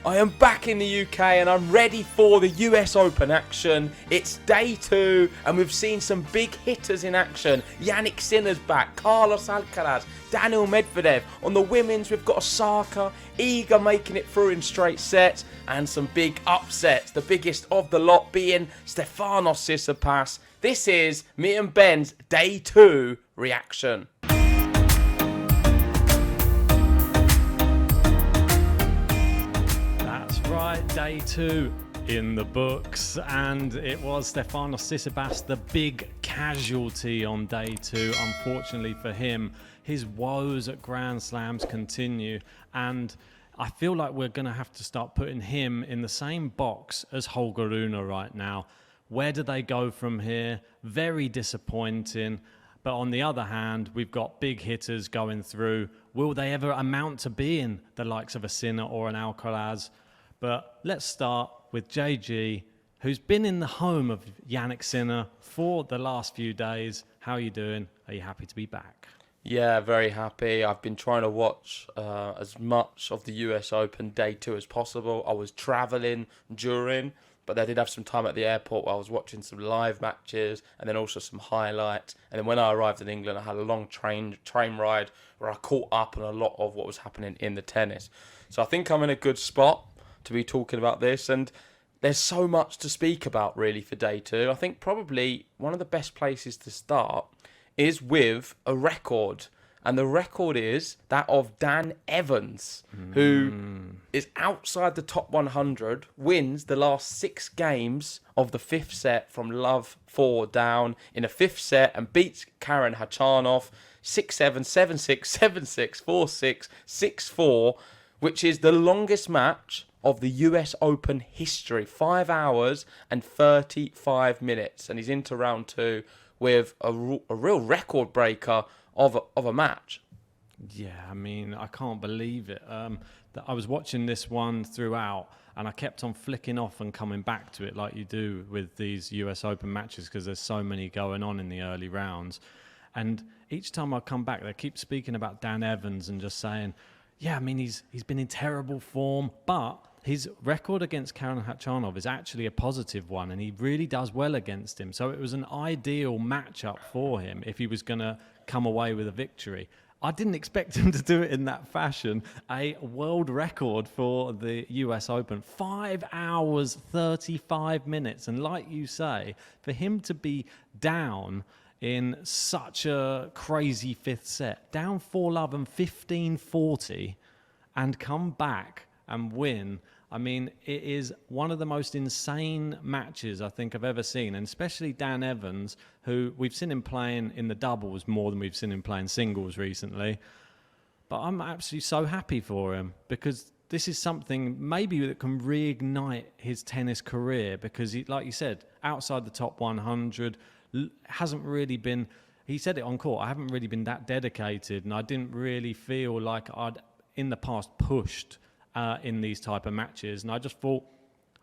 I am back in the UK and I'm ready for the US Open action. It's day 2 and we've seen some big hitters in action. Jannik Sinner's back, Carlos Alcaraz, Daniil Medvedev. On the women's we've got Osaka, Iga making it through in straight sets, and some big upsets. The biggest of the lot being Stefanos Tsitsipas. This is me and Ben's day 2 reaction. Right, day 2 in the books, and it was Stefanos Tsitsipas, the big casualty on day 2. Unfortunately for him, his woes at Grand Slams continue, and I feel like we're going to have to start putting him in the same box as Holger Rune right now. Where do they go from here? Very disappointing. But on the other hand, we've got big hitters going through. Will they ever amount to being the likes of a Sinner or an Alcaraz? But let's start with JG, who's been in the home of Jannik Sinner for the last few days. How are you doing? Are you happy to be back? Yeah, very happy. I've been trying to watch as much of the US Open day 2 as possible. I was travelling during, but I did have some time at the airport where I was watching some live matches and then also some highlights. And then when I arrived in England, I had a long train ride where I caught up on a lot of what was happening in the tennis. So I think I'm in a good spot to be talking about this, and there's so much to speak about really for day 2. I think probably one of the best places to start is with a record, and the record is that of Dan Evans, who is outside the top 100, wins the last 6 games of the 5th set from love 4 down in a 5th set and beats Karen Khachanov 6-7, 7-6, 7-6, 4-6, 6-4, which is the longest match of the US Open history, 5 hours and 35 minutes. And he's into round 2 with a real record breaker of a match. Yeah, I mean, I can't believe it. I was watching this one throughout, and I kept on flicking off and coming back to it like you do with these US Open matches because there's so many going on in the early rounds. And each time I come back, they keep speaking about Dan Evans and just saying, yeah, I mean, he's been in terrible form, but his record against Karen Khachanov is actually a positive one, and he really does well against him. So it was an ideal matchup for him if he was going to come away with a victory. I didn't expect him to do it in that fashion. A world record for the US Open, 5 hours, 35 minutes. And like you say, for him to be down in such a crazy 5th set, down 4-love and 15-40, and come back and win. I mean, it is one of the most insane matches I think I've ever seen, and especially Dan Evans, who we've seen him playing in the doubles more than we've seen him playing singles recently. But I'm absolutely so happy for him because this is something maybe that can reignite his tennis career because, he, like you said, outside the top 100, hasn't really been, he said it on court, I haven't really been that dedicated, and I didn't really feel like I'd in the past pushed in these type of matches, and I just thought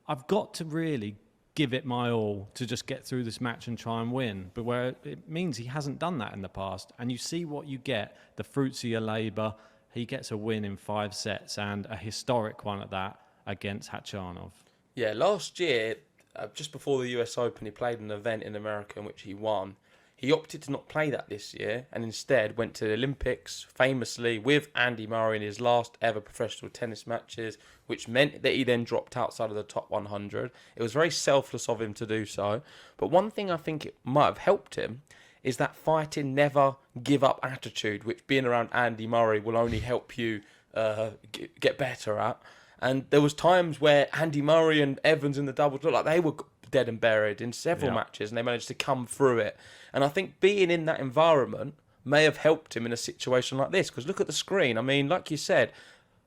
I've got to really give it my all to just get through this match and try and win. But where it means he hasn't done that in the past, and you see what you get, the fruits of your labour. He gets a win in 5 sets, and a historic one at that against Khachanov. Yeah, last year, just before the US Open, he played an event in America in which he won. He opted to not play that this year and instead went to the Olympics famously with Andy Murray in his last ever professional tennis matches, which meant that he then dropped outside of the top 100. It was very selfless of him to do so. But one thing I think it might have helped him is that fighting never give up attitude, which being around Andy Murray will only help you get better at. And there was times where Andy Murray and Evans in the doubles looked like they were dead and buried in several matches, and they managed to come through it. And I think being in that environment may have helped him in a situation like this, because look at the screen. I mean, like you said,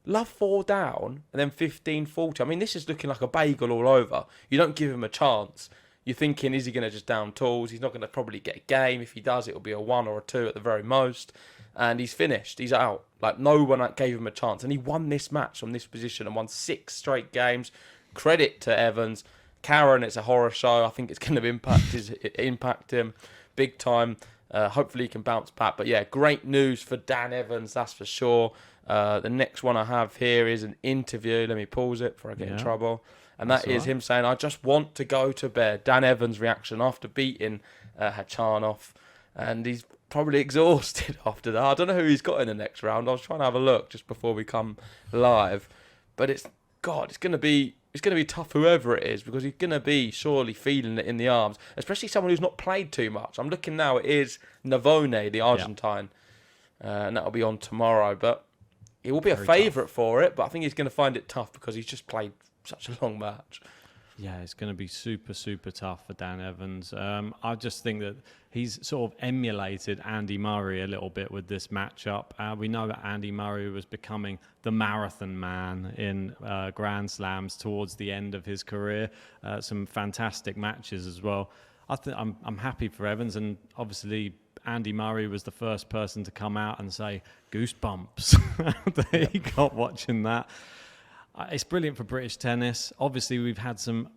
love 4 down and then 15-40. I mean, this is looking like a bagel all over. You don't give him a chance. You're thinking, is he going to just down tools? He's not going to probably get a game. If he does, it'll be a 1 or a 2 at the very most. And he's finished. He's out. Like, no one gave him a chance. And he won this match from this position and won 6 straight games. Credit to Evans. Karen, it's a horror show. I think it's going to impact him big time. Hopefully he can bounce back. But yeah, great news for Dan Evans, that's for sure. The next one I have here is an interview. Let me pause it before I get in trouble. And that is him saying, "I just want to go to bed." Dan Evans' reaction after beating Hachanov. And he's probably exhausted after that. I don't know who he's got in the next round. I was trying to have a look just before we come live. But it's going to be tough whoever it is, because he's going to be surely feeling it in the arms, especially someone who's not played too much. I'm looking now, it is Navone, the Argentine. And that'll be on tomorrow. But he will be a favourite for it, but I think he's going to find it tough because he's just played such a long match. Yeah, it's going to be super, super tough for Dan Evans. I just think that he's sort of emulated Andy Murray a little bit with this matchup. We know that Andy Murray was becoming the marathon man in Grand Slams towards the end of his career. Some fantastic matches as well. I'm happy for Evans, and obviously Andy Murray was the first person to come out and say goosebumps. He got watching that. It's brilliant for British tennis. Obviously, we've had some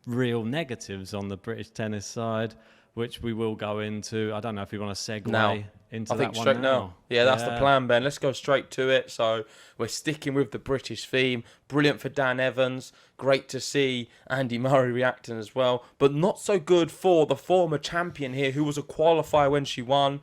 real negatives on the British tennis side, which we will go into. I don't know if we want to segue into that one now. Straight now. Yeah, that's the plan, Ben. Let's go straight to it. So we're sticking with the British theme. Brilliant for Dan Evans. Great to see Andy Murray reacting as well. But not so good for the former champion here, who was a qualifier when she won.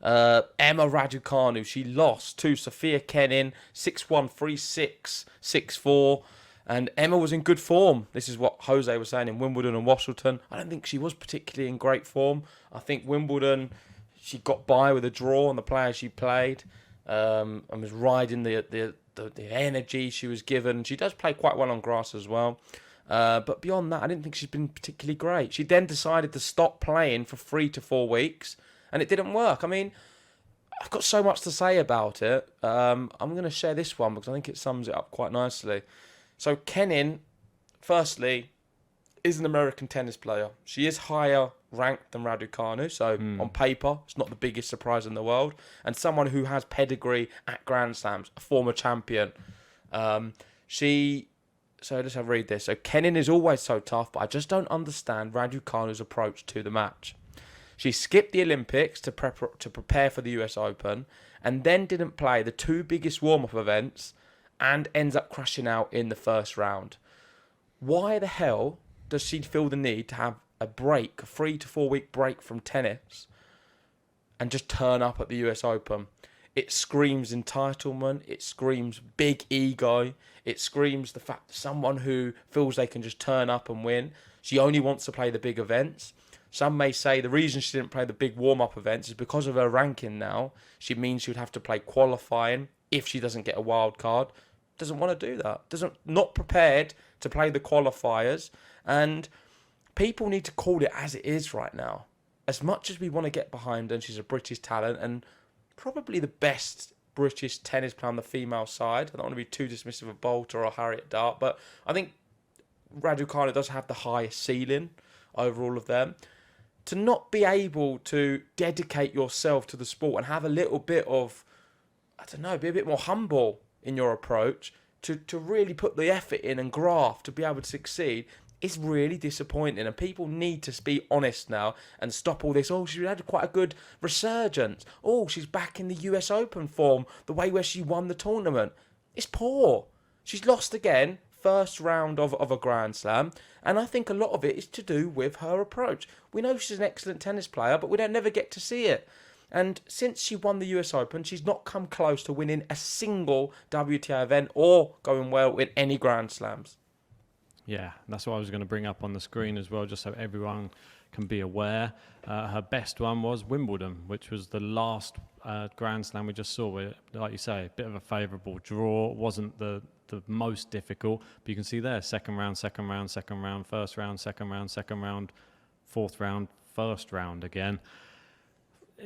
Emma Raducanu, she lost to Sofia Kenin 6-1, 3-6, 6-4, and Emma was in good form. This is what Jose was saying in Wimbledon and Washington. I don't think she was particularly in great form. I think Wimbledon, she got by with a draw on the players she played, and was riding the energy she was given. She does play quite well on grass as well. But beyond that, I didn't think she's been particularly great. She then decided to stop playing for 3 to 4 weeks. And it didn't work. I mean, I've got so much to say about it. I'm going to share this one because I think it sums it up quite nicely. So Kenin, firstly, is an American tennis player. She is higher ranked than Raducanu. So on paper, it's not the biggest surprise in the world. And someone who has pedigree at Grand Slams, a former champion. So let's have a read this. So Kenin is always so tough, but I just don't understand Raducanu's approach to the match. She skipped the Olympics to prepare for the US Open, and then didn't play the 2 biggest warm-up events, and ends up crashing out in the first round. Why the hell does she feel the need to have a 3 to 4 week break from tennis and just turn up at the US Open? It screams entitlement, it screams big ego, it screams the fact that someone who feels they can just turn up and win. She only wants to play the big events. Some may say the reason she didn't play the big warm-up events is because of her ranking now. She means she would have to play qualifying if she doesn't get a wild card. Doesn't want to do that. Not prepared to play the qualifiers. And people need to call it as it is right now. As much as we want to get behind her, and she's a British talent and probably the best British tennis player on the female side. I don't want to be too dismissive of Bolter or Harriet Dart, but I think Raducanu does have the highest ceiling over all of them. To not be able to dedicate yourself to the sport and have a little bit of, be a bit more humble in your approach, to really put the effort in and graft to be able to succeed, is really disappointing. And people need to be honest now and stop all this. Oh, she had quite a good resurgence. Oh, she's back in the US Open form, the way where she won the tournament. It's poor. She's lost again. First round of a Grand Slam, and I think a lot of it is to do with her approach. We know she's an excellent tennis player, but we don't never get to see it. And since she won the US Open, she's not come close to winning a single WTA event or going well in any Grand Slams. Yeah, that's what I was going to bring up on the screen as well, just so everyone can be aware. Her best one was Wimbledon, which was the last Grand Slam we just saw. Where, like you say, a bit of a favourable draw. Wasn't the most difficult, but you can see there, second round, first round, second round, fourth round, first round again.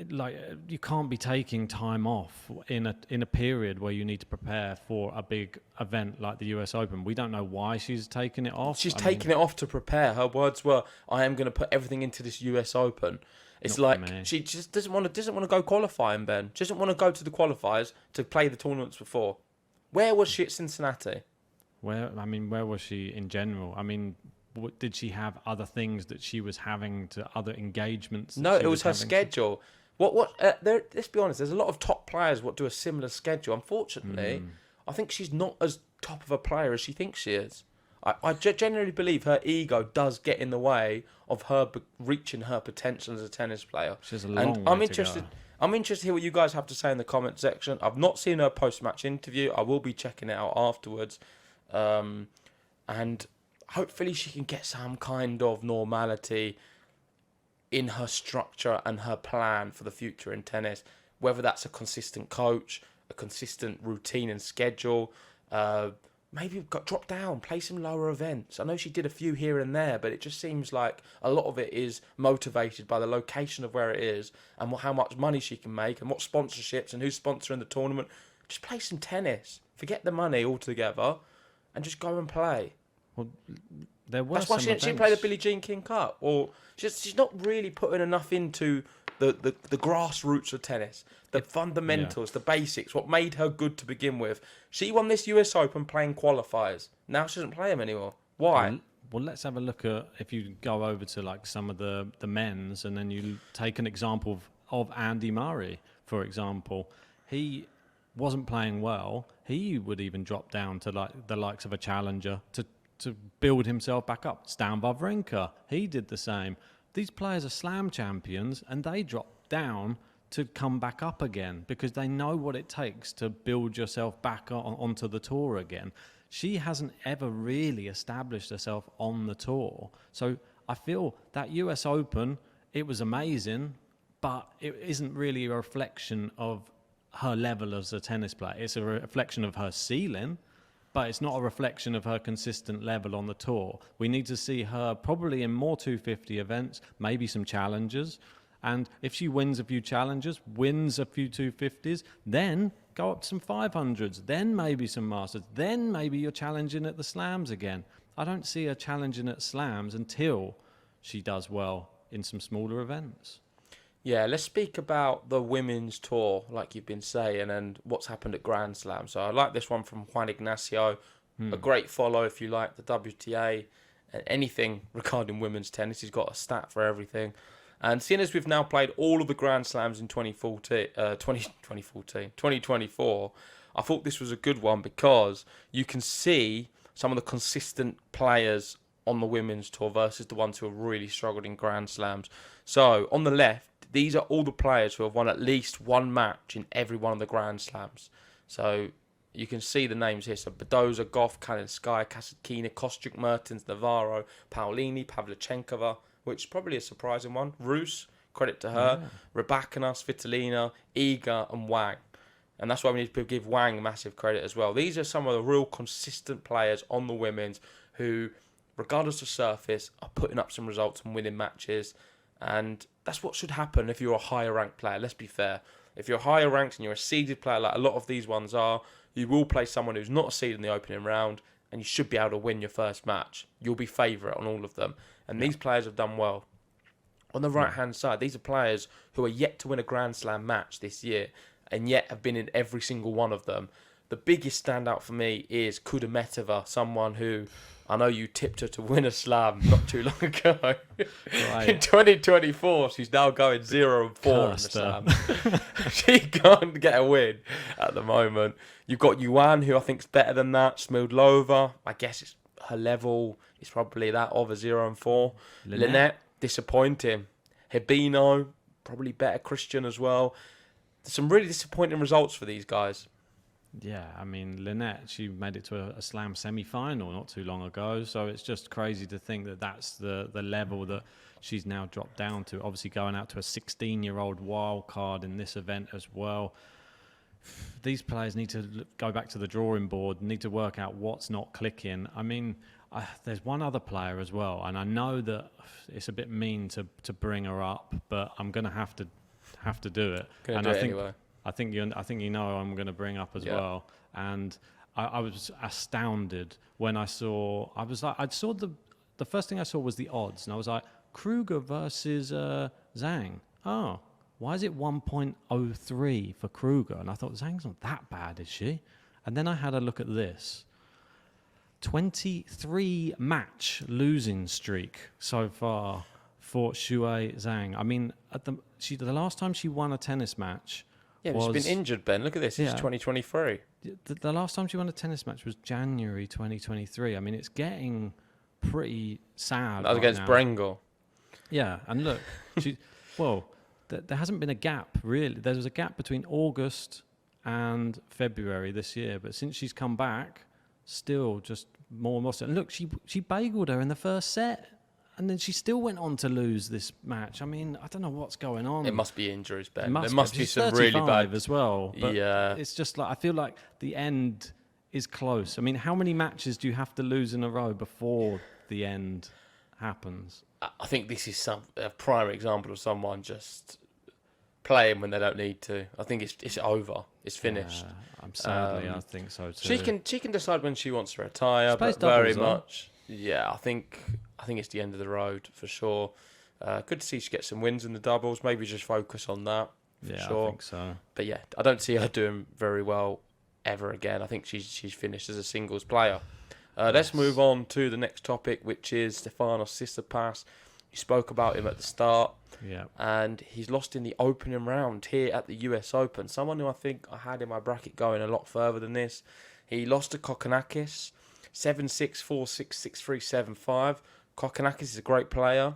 You can't be taking time off in a period where you need to prepare for a big event like the US Open. We don't know why she's taking it off. She's taking it off to prepare. Her words were, "I am going to put everything into this US Open." It's like she just doesn't want to go qualifying, Ben. She doesn't want to go to the qualifiers to play the tournaments before. Where was she at Cincinnati? Where was she in general? I mean, did she have other things that she was having to other engagements? No, it was her schedule. Let's be honest. There's a lot of top players what do a similar schedule. Unfortunately, I think she's not as top of a player as she thinks she is. I genuinely believe her ego does get in the way of her reaching her potential as a tennis player. She's a long way to go. I'm interested to hear what you guys have to say in the comment section. I've not seen her post-match interview. I will be checking it out afterwards. And hopefully she can get some kind of normality in her structure and her plan for the future in tennis. Whether that's a consistent coach, a consistent routine and schedule, maybe drop down, play some lower events. I know she did a few here and there, but it just seems like a lot of it is motivated by the location of where it is and how much money she can make and what sponsorships and who's sponsoring the tournament. Just play some tennis. Forget the money altogether and just go and play. Well, there were That's why she didn't play the Billie Jean King Cup. Or she's not really putting enough into the grassroots of tennis, the fundamentals, the basics, what made her good to begin with. She won this US Open playing qualifiers. Now she doesn't play them anymore. Why? Well, let's have a look at, if you go over to like some of the men's, and then you take an example of Andy Murray, for example. He wasn't playing well. He would even drop down to like the likes of a challenger to build himself back up. Stan Wawrinka, he did the same. These players are slam champions, and they drop down to come back up again because they know what it takes to build yourself back onto the tour again. She hasn't ever really established herself on the tour. So I feel that US Open, it was amazing, but it isn't really a reflection of her level as a tennis player. It's a reflection of her ceiling, but it's not a reflection of her consistent level on the tour. We need to see her probably in more 250 events, maybe some challenges. And if she wins a few challenges, wins a few 250s, then go up to some 500s, then maybe some Masters, then maybe you're challenging at the Slams again. I don't see her challenging at Slams until she does well in some smaller events. Yeah, let's speak about the women's tour, like you've been saying, and what's happened at Grand Slam. So I like this one from Juan Ignacio. A great follow if you like the WTA and anything regarding women's tennis. He's got a stat for everything. And seeing as we've now played all of the Grand Slams in 2024, I thought this was a good one because you can see some of the consistent players on the women's tour versus the ones who have really struggled in Grand Slams. So on the left, these are all the players who have won at least one match in every one of the Grand Slams. So you can see the names here. So Badoza, Goff, Kalinskaya, Kasatkina, Kostyuk, Mertens, Navarro, Paolini, Pavlyuchenkova, which is probably a surprising one. Rus, credit to her. Yeah. Rybakina, Svitolina, Iga and Wang. And that's why we need to give Wang massive credit as well. These are some of the real consistent players on the women's who, regardless of surface, are putting up some results and winning matches. And that's what should happen if you're a higher ranked player. Let's be fair. If you're higher ranked and you're a seeded player, like a lot of these ones are, you will play someone who's not a seed in the opening round, and you should be able to win your first match. You'll be favourite on all of them. And these players have done well. On the right-hand side, these are players who are yet to win a Grand Slam match this year, and yet have been in every single one of them. The biggest standout for me is Kudermetova, someone who I know you tipped her to win a slam not too long ago. Right. In 2024, she's now going 0-4 in the slam. She can't get a win at the moment. You've got Yuan, who I think is better than that. Smildlova, I guess it's her level is probably that of a 0-4. Linette, disappointing. Hebino, probably better Christian as well. There's some really disappointing results for these guys. Yeah, I mean, Linette, she made it to a slam semi-final not too long ago, so it's just crazy to think that that's the level that she's now dropped down to. Obviously going out to a 16-year-old wild card in this event as well. These players need to go back to the drawing board, need to work out what's not clicking. I mean, there's one other player as well, and I know that it's a bit mean to bring her up, but I'm going to have to do it. And I think anyway. I think you know I'm going to bring up as well. And I was astounded when I saw. The first thing I saw was the odds, and I was like, Kruger versus Zhang. Oh, why is it 1.03 for Kruger? And I thought Zhang's not that bad, is she? And then I had a look at this. 23 match losing streak so far for Shuai Zhang. I mean, the last time she won a tennis match. Yeah, but she's been injured, Ben. Look at this. It's 2023. The last time she won a tennis match was January 2023. I mean, it's getting pretty sad. That was against Brengel. Yeah, and look, there hasn't been a gap, really. There was a gap between August and February this year, but since she's come back, still just more and more. And look, she bageled her in the first set. And then she still went on to lose this match. I mean, I don't know what's going on. It must be injuries, Ben. There must be some really bad as well. But yeah, it's just like I feel like the end is close. I mean, how many matches do you have to lose in a row before the end happens? I think this is a prime example of someone just playing when they don't need to. I think it's over. It's finished. I think so too. She can decide when she wants to retire, but very much. Yeah, I think it's the end of the road for sure. Good to see she gets some wins in the doubles. Maybe just focus on that. Sure. I think so. But yeah, I don't see her doing very well ever again. I think she's finished as a singles player. Let's move on to the next topic, which is Stefanos Tsitsipas. You spoke about him at the start. Yeah. And he's lost in the opening round here at the US Open. Someone who I think I had in my bracket going a lot further than this. He lost to Kokkinakis. 7-6, 4-6, 6-3, 7-5. Kokkinakis is a great player.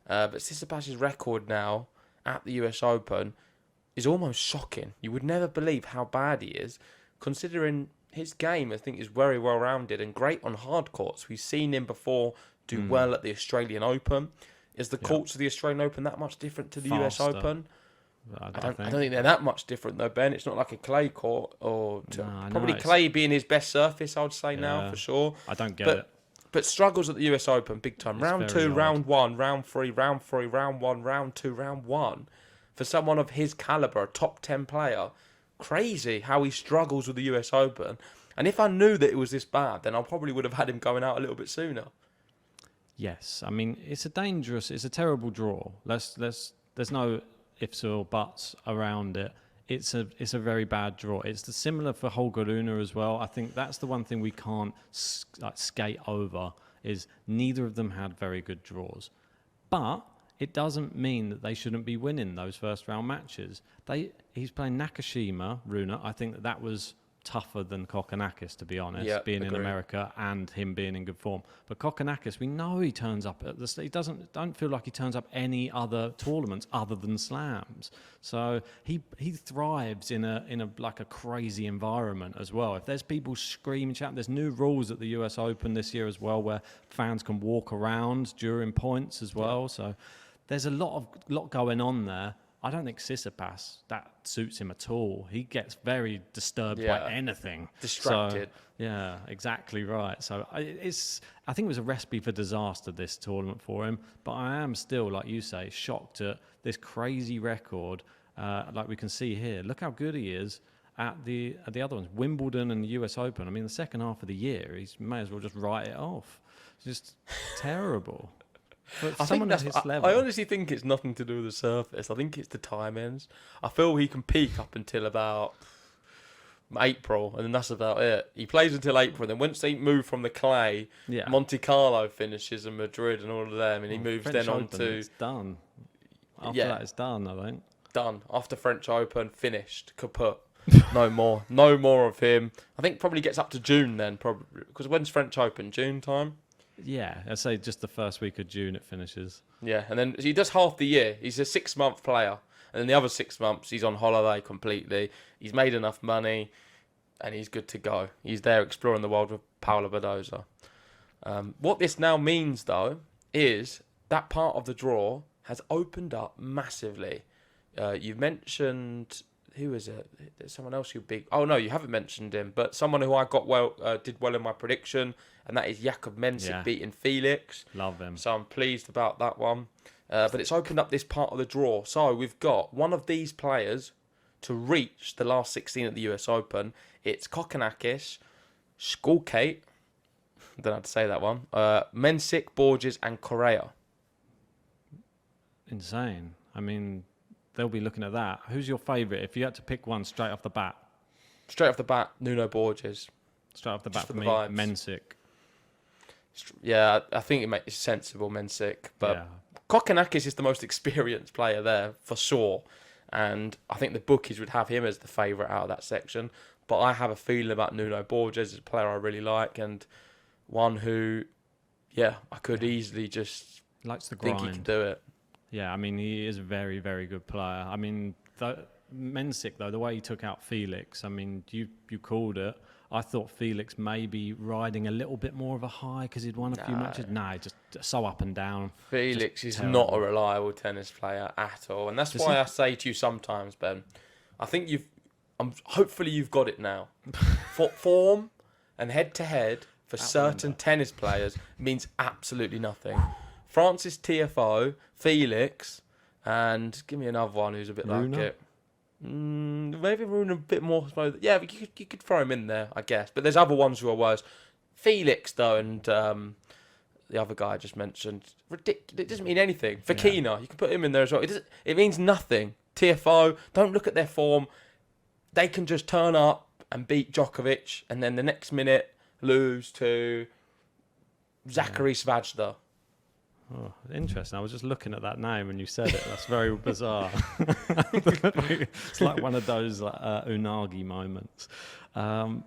But Tsitsipas' record now at the US Open is almost shocking. You would never believe how bad he is, considering his game, I think, is very well-rounded and great on hard courts. We've seen him before do well at the Australian Open. Is the courts of the Australian Open that much different to the US Open? I don't think they're that much different though, Ben. It's not like a clay court probably clay being his best surface, I would say now for sure. I don't get it. But struggles at the US Open big time. Round 2, round 1, round 3, round 3, round 1, round 2, round 1. For someone of his caliber, a top 10 player, crazy how he struggles with the US Open. And if I knew that it was this bad, then I probably would have had him going out a little bit sooner. Yes, I mean it's a terrible draw. There's no ifs or buts around it. It's a very bad draw. It's similar for Holger Rune as well. I think that's the one thing we can't skate over is neither of them had very good draws. But it doesn't mean that they shouldn't be winning those first round matches. He's playing Nakashima, Rune. I think that was tougher than Kokkinakis, to be honest, being in America and him being in good form. But Kokkinakis, we know he turns up at he don't feel like he turns up any other tournaments other than slams. So he thrives in a like a crazy environment as well. If there's people screaming, shouting, there's new rules at the US Open this year as well, where fans can walk around during points as well. So there's a lot going on there. I don't think Tsitsipas, that suits him at all. He gets very disturbed by anything. Distracted. So, yeah, exactly right. So I think it was a recipe for disaster, this tournament for him. But I am still, like you say, shocked at this crazy record. Like we can see here. Look how good he is at the other ones. Wimbledon and the US Open. I mean, the second half of the year, he may as well just write it off. It's just terrible. I honestly think it's nothing to do with the surface. I think it's the timings. I feel he can peak up until about April, and then that's about it. He plays until April, and then once they move from the clay, Monte Carlo finishes in Madrid and all of them, and he moves French then on Open, to... It's done. After that, it's done, I think. Done. After French Open, finished. Kaput. No more. No more of him. I think probably gets up to June then, probably. Because when's French Open? June time? Yeah, I'd say just the first week of June it finishes. Yeah, and then he does half the year. He's a 6-month player. And then the other 6 months, he's on holiday completely. He's made enough money, and he's good to go. He's there exploring the world with Paolo Badoza. What this now means, though, is that part of the draw has opened up massively. You've mentioned... Who is it? There's someone else you big... Oh, no, you haven't mentioned him. But someone who I did well in my prediction, and that is Jakub Mensik beating Felix. Love him. So I'm pleased about that one. But it's opened up this part of the draw. So we've got one of these players to reach the last 16 at the US Open. It's Kokkinakis, Skulkate, I don't know how to say that one, Mensik, Borges, and Correa. Insane. I mean... They'll be looking at that. Who's your favourite? If you had to pick one straight off the bat. Straight off the bat, Nuno Borges. Straight off the bat for me, vibes. Mensik. Yeah, I think it's sensible, Mensik. But Kokkinakis is the most experienced player there, for sure. And I think the bookies would have him as the favourite out of that section. But I have a feeling about Nuno Borges as a player I really like, and one who, I could easily just likes the think grind. he can do it. Yeah, I mean, he is a very, very good player. I mean, Mensik, though, the way he took out Felix, I mean, you called it. I thought Felix may be riding a little bit more of a high because he'd won a few matches. No, just so up and down. Felix is not a reliable tennis player at all. And that's why I say to you sometimes, Ben, I think hopefully you've got it now. Form and head-to-head for certain tennis players means absolutely nothing. Francis TFO, Felix, and give me another one who's a bit Runa? like it. Maybe Rune a bit more. Yeah, but you could throw him in there, I guess. But there's other ones who are worse. Felix, though, and the other guy I just mentioned, ridiculous. It doesn't mean anything. Fakina, you can put him in there as well. It means nothing. TFO, don't look at their form. They can just turn up and beat Djokovic, and then the next minute lose to Zachary Svajda. Oh, interesting. I was just looking at that name when you said it. That's very bizarre. It's like one of those unagi moments. I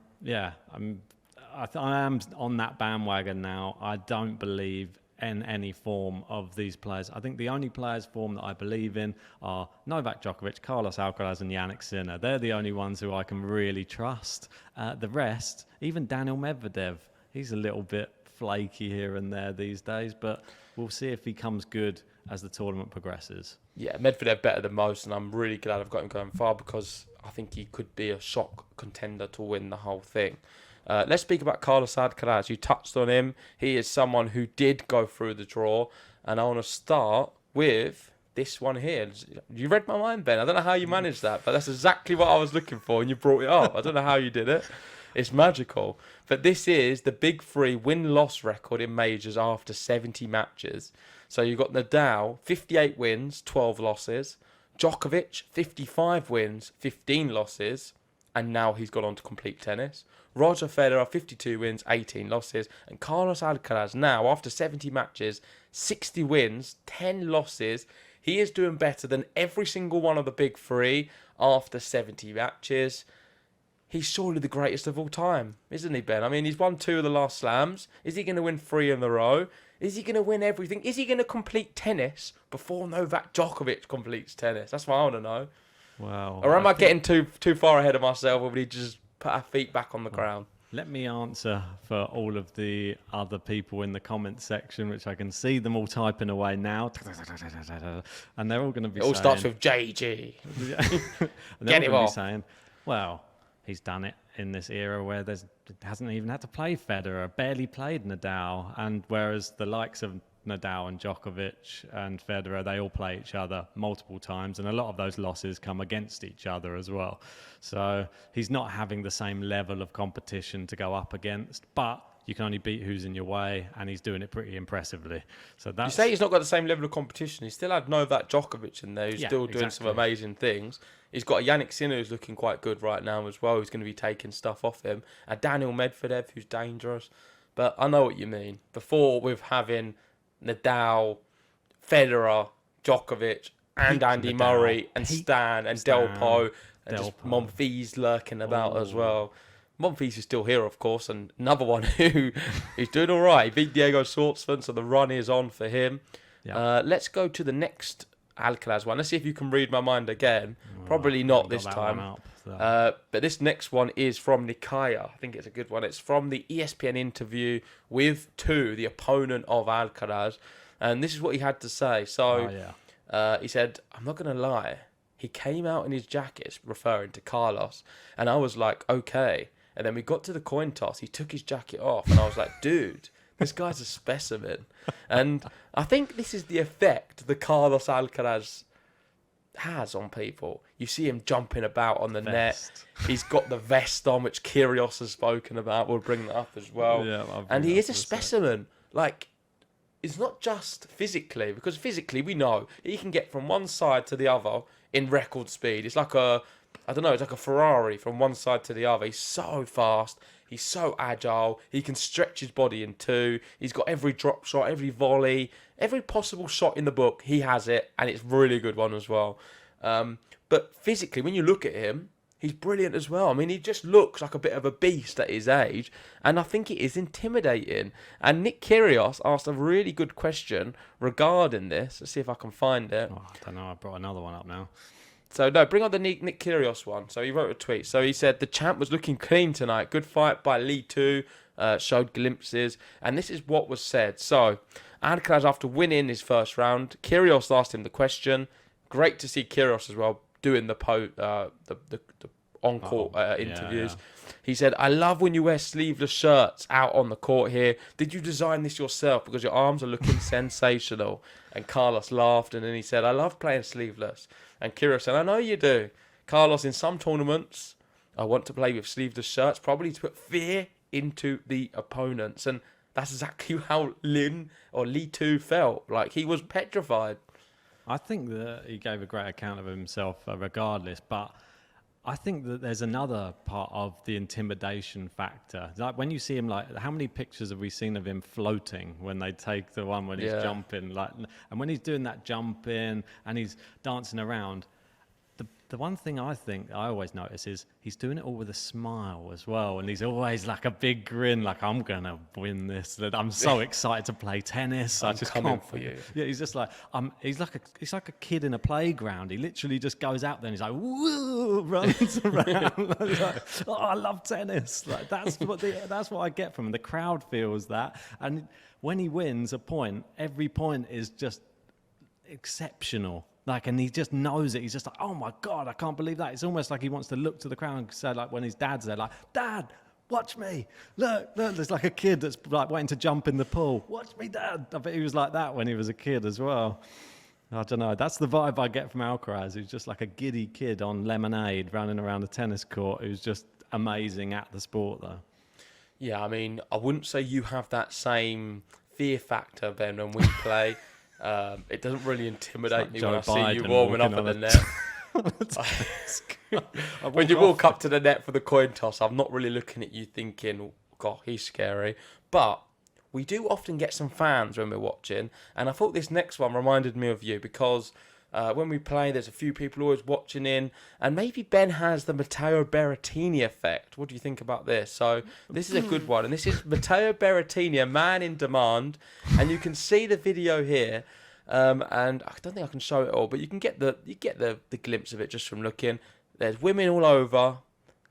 am on that bandwagon now. I don't believe in any form of these players. I think the only players' form that I believe in are Novak Djokovic, Carlos Alcaraz, and Jannik Sinner. They're the only ones who I can really trust. The rest, even Daniel Medvedev, he's a little bit flaky here and there these days, but we'll see if he comes good as the tournament progresses. Yeah, Medvedev better than most, and I'm really glad I've got him going far because I think he could be a shock contender to win the whole thing. Let's speak about Carlos Alcaraz. You touched on him. He is someone who did go through the draw, and I want to start with this one here. You read my mind, Ben. I don't know how you managed that, but that's exactly what I was looking for, and you brought it up. I don't know how you did it. It's magical. But this is the big three win-loss record in majors after 70 matches. So you've got Nadal, 58 wins, 12 losses. Djokovic, 55 wins, 15 losses. And now he's gone on to complete tennis. Roger Federer, 52 wins, 18 losses. And Carlos Alcaraz now, after 70 matches, 60 wins, 10 losses. He is doing better than every single one of the big three after 70 matches. He's surely the greatest of all time, isn't he, Ben? I mean, he's won 2 of the last slams. Is he going to win 3 in a row? Is he going to win everything? Is he going to complete tennis before Novak Djokovic completes tennis? That's what I want to know. Wow. Or am I getting too far ahead of myself, or would he just put our feet back on the ground? Let me answer for all of the other people in the comment section, which I can see them all typing away now. And they're all going to be saying... It all starts with JG. And they're all going to be saying, well... He's done it in this era where hasn't even had to play Federer, barely played Nadal, and whereas the likes of Nadal and Djokovic and Federer, they all play each other multiple times, and a lot of those losses come against each other as well. So he's not having the same level of competition to go up against, but you can only beat who's in your way, and he's doing it pretty impressively. So that's... You say he's not got the same level of competition. He still had Novak Djokovic in there, who's still doing some amazing things. He's got a Jannik Sinner who's looking quite good right now as well, who's going to be taking stuff off him. A Daniel Medvedev who's dangerous. But I know what you mean. Before, with having Nadal, Federer, Djokovic, and Andy Murray, and Stan, and Delpo, and just Monfils lurking about as well. Monfils is still here, of course, and another one who's doing all right. He beat Diego Schwartzman, so the run is on for him. Yeah. Let's go to the next Alcaraz one. Let's see if you can read my mind again. Probably not this time. But this next one is from Nikaya. I think it's a good one. It's from the ESPN interview with Tu, the opponent of Alcaraz. And this is what he had to say. So he said, I'm not going to lie. He came out in his jacket, referring to Carlos. And I was like, okay. And then we got to the coin toss. He took his jacket off. And I was like, dude, this guy's a specimen. And I think this is the effect the Carlos Alcaraz has on people. You see him jumping about on the net. He's got the vest on, which Kyrgios has spoken about. We'll bring that up as well. Yeah, and he is a specimen. Like, it's not just physically, because physically we know he can get from one side to the other in record speed. It's like it's like a Ferrari from one side to the other. He's so fast. He's so agile. He can stretch his body in two. He's got every drop shot, every volley, every possible shot in the book. He has it, and it's a really good one as well. But physically, when you look at him, he's brilliant as well. I mean, he just looks like a bit of a beast at his age, and I think it is intimidating. And Nick Kyrgios asked a really good question regarding this. Let's see if I can find it. Oh, I don't know. I brought another one up now. So, no, bring on the Nick Kyrgios one. So, he wrote a tweet. So, he said, the champ was looking clean tonight. Good fight by Lee too. Showed glimpses. And this is what was said. So, Alcaraz, after winning his first round, Kyrgios asked him the question. Great to see Kyrgios as well doing the on-court interviews. Yeah. He said, I love when you wear sleeveless shirts out on the court here. Did you design this yourself? Because your arms are looking sensational. And Carlos laughed, and then he said, I love playing sleeveless. And Kyrgios said, I know you do. Carlos, in some tournaments, I want to play with sleeveless shirts, probably to put fear into the opponents. And that's exactly how Lee too felt. Like, he was petrified. I think that he gave a great account of himself regardless, but I think that there's another part of the intimidation factor. Like when you see him, like how many pictures have we seen of him floating when they take the one when he's jumping, like, and when he's doing that jumping and he's dancing around. The one thing I think I always notice is he's doing it all with a smile as well, and he's always like a big grin, like I'm gonna win this. I'm so excited to play tennis. I just coming for you. Yeah, he's just like he's like a kid in a playground. He literally just goes out there and he's like, woo, runs around. Like, oh, I love tennis. Like that's what I get from him. The crowd feels that, and when he wins a point, every point is just exceptional. Like, and he just knows it. He's just like, oh my God, I can't believe that. It's almost like he wants to look to the crowd and say, like, when his dad's there, like, Dad, watch me. Look. There's like a kid that's like waiting to jump in the pool. Watch me, Dad. I bet he was like that when he was a kid as well. I don't know. That's the vibe I get from Alcaraz. He's just like a giddy kid on lemonade running around the tennis court who's just amazing at the sport, though. Yeah, I mean, I wouldn't say you have that same fear factor, Ben, when we play. It doesn't really intimidate me when I see you warming up at the net. When you walk up to the net for the coin toss, I'm not really looking at you thinking, God, he's scary. But we do often get some fans when we're watching, and I thought this next one reminded me of you because when we play, there's a few people always watching in, and maybe Ben has the Matteo Berrettini effect. What do you think about this? So this is a good one, and this is Matteo Berrettini, a man in demand, and you can see the video here, and I don't think I can show it all, but you get the glimpse of it just from looking. There's women all over.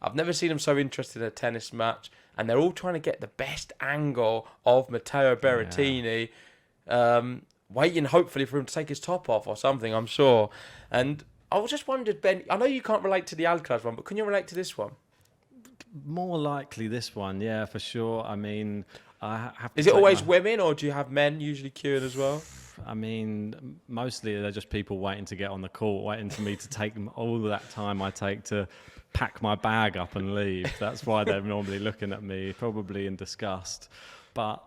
I've never seen them so interested in a tennis match, and they're all trying to get the best angle of Matteo Berrettini. Yeah. Waiting hopefully for him to take his top off or something, I'm sure. And I just wondered, Ben, I know you can't relate to the Alcaraz one, but can you relate to this one? More likely this one, yeah, for sure. I mean, I have to. Is it always women, or do you have men usually queuing as well? I mean, mostly they're just people waiting to get on the court, waiting for me to take them all that time I take to pack my bag up and leave. That's why they're normally looking at me, probably in disgust. But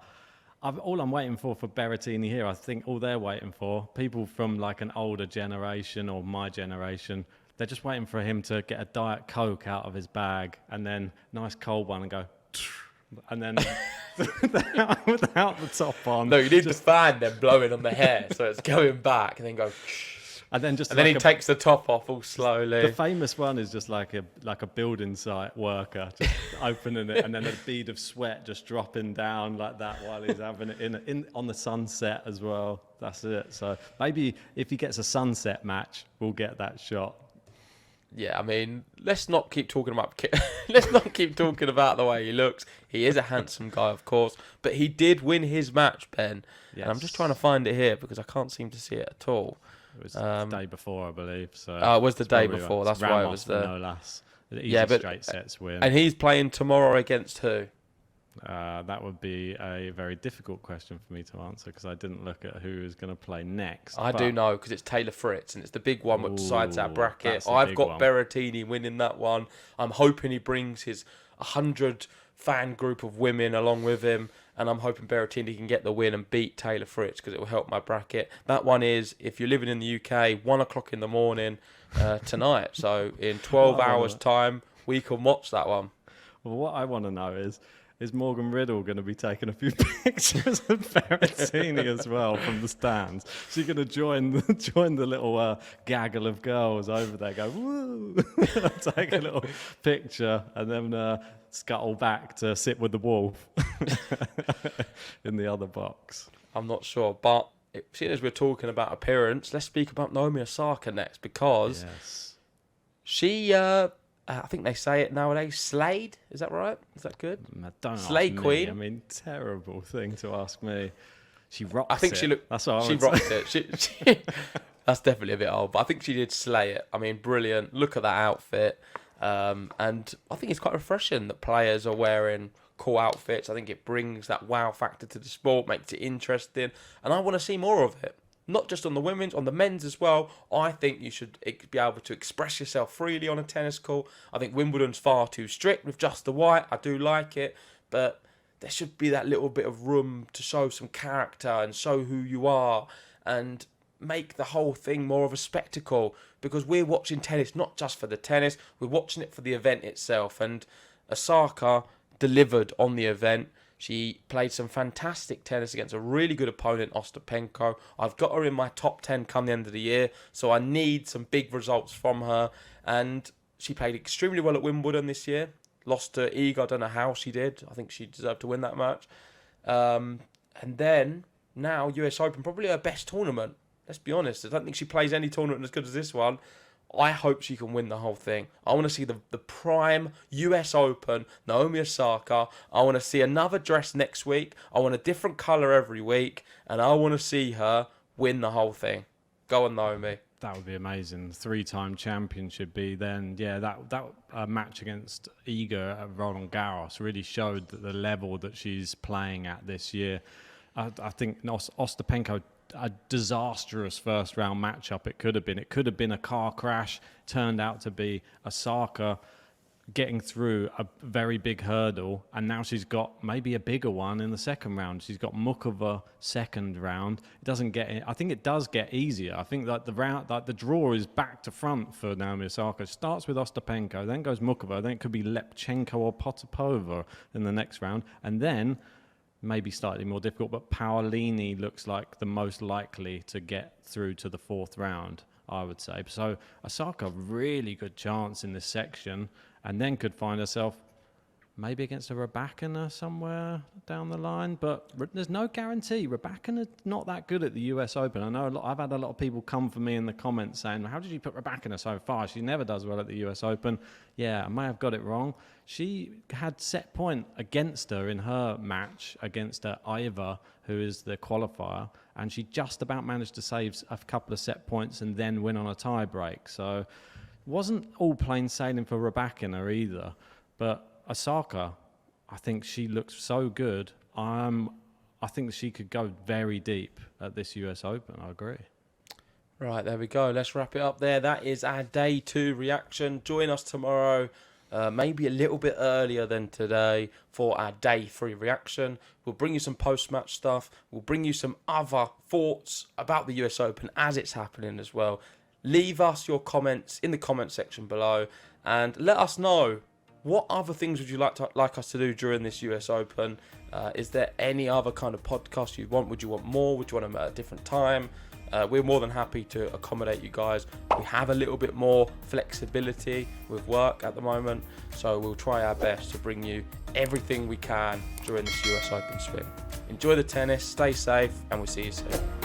all I'm waiting for Berrettini here, I think all they're waiting for, people from like an older generation or my generation, they're just waiting for him to get a Diet Coke out of his bag and then nice cold one and go, and then without the top on. No, you need the fan then blowing on the hair so it's going back and then go. And then he takes the top off all slowly. The famous one is just like a building site worker just opening it, and then a bead of sweat just dropping down like that while he's having it in on the sunset as well. That's it. So maybe if he gets a sunset match, we'll get that shot. Yeah, I mean, let's not keep talking about the way he looks. He is a handsome guy, of course, but he did win his match, Ben. Yes. And I'm just trying to find it here because I can't seem to see it at all. It was the day before, I believe. So it was the day before. That's why it was there. No less. But straight sets win. And he's playing tomorrow against who? That would be a very difficult question for me to answer because I didn't look at who is going to play next. I do know because it's Taylor Fritz and it's the big one which decides our bracket. I've got Berrettini winning that one. I'm hoping he brings his 100 fan group of women along with him, and I'm hoping Berrettini can get the win and beat Taylor Fritz because it will help my bracket. That one is, if you're living in the UK, 1 o'clock in the morning tonight. So in 12 hours' time, we can watch that one. Well, what I want to know is Morgan Riddle going to be taking a few pictures of Berrettini as well from the stands? She's going to join the little gaggle of girls over there, go, woo, take a little picture, and then scuttle back to sit with the wolf in the other box. I'm not sure, but seeing as we're talking about appearance, let's speak about Naomi Osaka next, because she, I think they say it nowadays, slayed. Is that right? Is that good? Don't Slay ask me. queen. I mean, terrible thing to ask me. She rocked I think it. she looked. That's what I She would rocked say. it. She, that's definitely a bit old, but I think she did slay it. I mean, brilliant. Look at that outfit, and I think it's quite refreshing that players are wearing cool outfits. I think it brings that wow factor to the sport, makes it interesting, and I want to see more of it. Not just on the women's, on the men's as well. I think you should be able to express yourself freely on a tennis court. I think Wimbledon's far too strict with just the white. I do like it, but there should be that little bit of room to show some character and show who you are and make the whole thing more of a spectacle, because we're watching tennis not just for the tennis, we're watching it for the event itself. And Osaka delivered on the event. She played some fantastic tennis against a really good opponent, Ostapenko. I've got her in my top 10 come the end of the year, so I need some big results from her. And she played extremely well at Wimbledon this year. Lost to Iga, I don't know how she did. I think she deserved to win that match. And then, now, US Open, probably her best tournament. Let's be honest, I don't think she plays any tournament as good as this one. I hope she can win the whole thing. I want to see the prime US Open, Naomi Osaka. I want to see another dress next week. I want a different colour every week. And I want to see her win the whole thing. Go on, Naomi. That would be amazing. 3-time champion should be then. Yeah, that match against Iga at Roland Garros really showed that the level that she's playing at this year. I think Ostapenko, a disastrous first round matchup it could have been. It could have been a car crash. Turned out to be Osaka getting through a very big hurdle, and now she's got maybe a bigger one in the second round. She's got Mukova second round. It doesn't get. I think it does get easier. I think that the draw is back to front for Naomi Osaka. It starts with Ostapenko, then goes Mukova, then it could be Lepchenko or Potapova in the next round, and then maybe slightly more difficult, but Paolini looks like the most likely to get through to the fourth round, I would say. So Osaka, really good chance in this section, and then could find herself maybe against a Raducanu somewhere down the line, but there's no guarantee. Raducanu's not that good at the US Open. I know I've had a lot of people come for me in the comments saying, how did you put Raducanu so far? She never does well at the US Open. Yeah, I may have got it wrong. She had set point against her in her match against Iva, who is the qualifier, and she just about managed to save a couple of set points and then win on a tie break. So it wasn't all plain sailing for Raducanu either, but Osaka, I think she looks so good. I think she could go very deep at this US Open. I agree. Right, there we go. Let's wrap it up there. That is our day 2 reaction. Join us tomorrow, maybe a little bit earlier than today, for our day 3 reaction. We'll bring you some post-match stuff. We'll bring you some other thoughts about the US Open as it's happening as well. Leave us your comments in the comment section below and let us know, what other things would you like us to do during this US Open? Is there any other kind of podcast you want? Would you want more? Would you want them at a different time? We're more than happy to accommodate you guys. We have a little bit more flexibility with work at the moment, so we'll try our best to bring you everything we can during this US Open spin. Enjoy the tennis, stay safe, and we'll see you soon.